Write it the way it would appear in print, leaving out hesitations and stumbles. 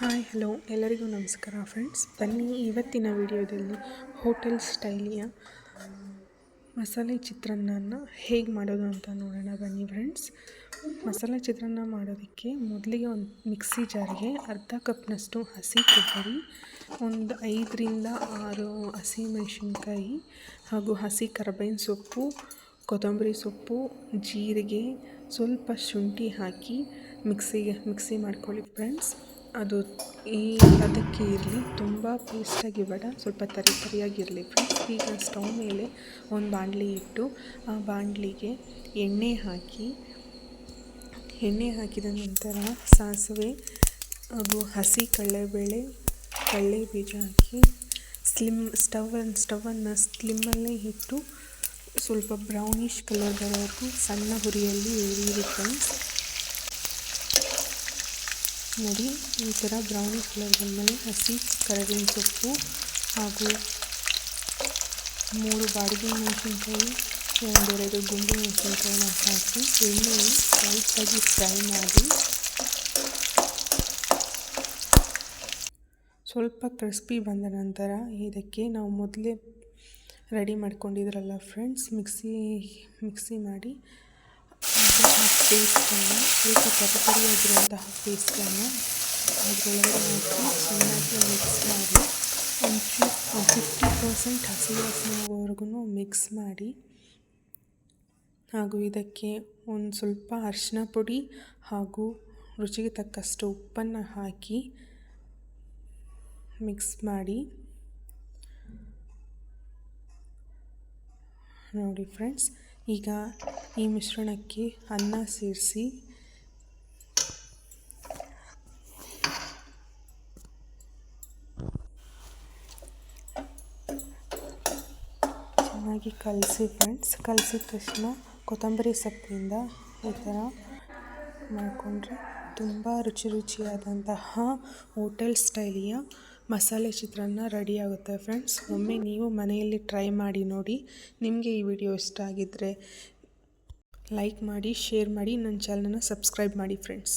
Hi hello ಎಲ್ಲರಿಗೂ ನಮಸ್ಕಾರ friends. ಬನ್ನಿ ಇವತ್ತಿನ ವಿಡಿಯೋದಲ್ಲಿ ಹೋಟೆಲ್ ಸ್ಟೈಲಿಯ ಮಸಾಲೆ ಚಿತ್ರಾನ್ನನ ಹೇಗೆ ಮಾಡೋದು ಅಂತ ನೋಡೋಣ ಬನ್ನಿ ಫ್ರೆಂಡ್ಸ್. ಮಸಾಲೆ ಚಿತ್ರಾನ್ನ ಮಾಡೋದಕ್ಕೆ ಮೊದಲಿಗೆ ಒಂದು ಮಿಕ್ಸಿ ಜಾರ್ಗೆ ಅರ್ಧ ಕಪ್ನಷ್ಟು ಹಸಿ ಕೊಬ್ಬರಿ, ಒಂದು 5ರಿಂದ 6 ಹಸಿಮೆಣಸಿನ್ಕಾಯಿ ಹಾಗೂ ಹಸಿ ಕರಿಬೇವಿನ ಸೊಪ್ಪು, ಕೊತ್ತಂಬರಿ ಸೊಪ್ಪು, ಜೀರಿಗೆ, ಸ್ವಲ್ಪ ಶುಂಠಿ ಹಾಕಿ ಮಿಕ್ಸಿ ಮಾಡ್ಕೊಳ್ಳಿ ಫ್ರೆಂಡ್ಸ್. ಅದು ಅದಕ್ಕೆ ಇರಲಿ, ತುಂಬ ಪೇಸ್ಟಾಗಿ ಬೇಡ, ಸ್ವಲ್ಪ ತರಿಯಾಗಿರಲಿ ಫ್ರೆಂಡ್ಸ್. ಈಗ ಸ್ಟವ್ ಮೇಲೆ ಒಂದು ಬಾಣಲಿ ಇಟ್ಟು ಆ ಬಾಣಲಿಗೆ ಎಣ್ಣೆ ಹಾಕಿದ ನಂತರ ಸಾಸಿವೆ ಹಾಗೂ ಹಸಿ ಕಡಲೆ ಬೀಜ ಹಾಕಿ ಸ್ಟವನ್ನು ಸ್ಲಿಮ್ಮಲ್ಲೇ ಇಟ್ಟು ಸ್ವಲ್ಪ ಬ್ರೌನಿಷ್ ಕಲರ್ ಬರೋವರೆಗೂ ಸಣ್ಣ ಹುರಿಯಲ್ಲಿ ಹುರಿಯಿರಿ ಫ್ರೆಂಡ್ಸ್. ನೋಡಿ, ಈ ಥರ ಬ್ರೌನಿಷ್ ಕಲರ್ ಬಂದಮೇಲೆ ಹಸಿ ಕರಿಬೇವಿನ ಸೊಪ್ಪು ಹಾಗೂ 3 ಬಾಡಿಗೆ ಮೆಣಸಿನ್ಕಾಯಿ, 2 ಗುಂಡು ಮೆಣಸಿನ್ಕಾಯಿನ ಹಾಕಿ ಎಣ್ಣೆಯಲ್ಲಿ ಲೈಟಾಗಿ ಫ್ರೈ ಮಾಡಿ ಸ್ವಲ್ಪ ಕ್ರಿಸ್ಪಿ ಬಂದ ನಂತರ ಇದಕ್ಕೆ ನಾವು ಮೊದಲೇ ರೆಡಿ ಮಾಡ್ಕೊಂಡಿದ್ರಲ್ಲ ಫ್ರೆಂಡ್ಸ್, ಮಿಕ್ಸಿ ಮಾಡಿ ಆ ಪೇಸ್ಟನ್ನು, ಸ್ವಲ್ಪ ತರಿಯಾಗಿರುವಂತಹ ಪೇಸ್ಟನ್ನು ಅದರೊಳಗಡೆ ಹಾಕಿ ಚೆನ್ನಾಗಿ ಮಿಕ್ಸ್ ಮಾಡಿ ಒಂದು 50% ಹಸಿ ವಾಸನೆ ಹೋಗೋವರೆಗೂ ಮಿಕ್ಸ್ ಮಾಡಿ, ಹಾಗೂ ಇದಕ್ಕೆ ಒಂದು ಸ್ವಲ್ಪ ಅರಿಶಿನ ಪುಡಿ ಹಾಗೂ ರುಚಿಗೆ ತಕ್ಕಷ್ಟು ಉಪ್ಪನ್ನು ಹಾಕಿ ಮಿಕ್ಸ್ ಮಾಡಿ. ನೋಡಿ ಫ್ರೆಂಡ್ಸ್, ಈಗ ಈ ಮಿಶ್ರಣಕ್ಕೆ ಅನ್ನ ಸೇರಿಸಿ ಚೆನ್ನಾಗಿ ಕಲಸಿ ಫ್ರೆಂಡ್ಸ್. ಕಲಸಿದ ತಕ್ಷಣ ಕೊತ್ತಂಬರಿ ಸೊಪ್ಪಿಂದ ಈ ಥರ ಮಾಡಿಕೊಂಡ್ರೆ ತುಂಬ ರುಚಿಯಾದಂತಹ ಹೋಟೆಲ್ ಸ್ಟೈಲಿಯ ಮಸಾಲೆ ಚಿತ್ರಾನ್ನ ರೆಡಿ ಆಗುತ್ತೆ ಫ್ರೆಂಡ್ಸ್. ಒಮ್ಮೆ ನೀವು ಮನೆಯಲ್ಲಿ ಟ್ರೈ ಮಾಡಿ ನೋಡಿ. ನಿಮಗೆ ಈ ವಿಡಿಯೋ ಇಷ್ಟ ಆಗಿದ್ದರೆ ಲೈಕ್ ಮಾಡಿ, ಶೇರ್ ಮಾಡಿ, ನನ್ನ ಚಾನಲನ್ನು ಸಬ್ಸ್ಕ್ರೈಬ್ ಮಾಡಿ ಫ್ರೆಂಡ್ಸ್.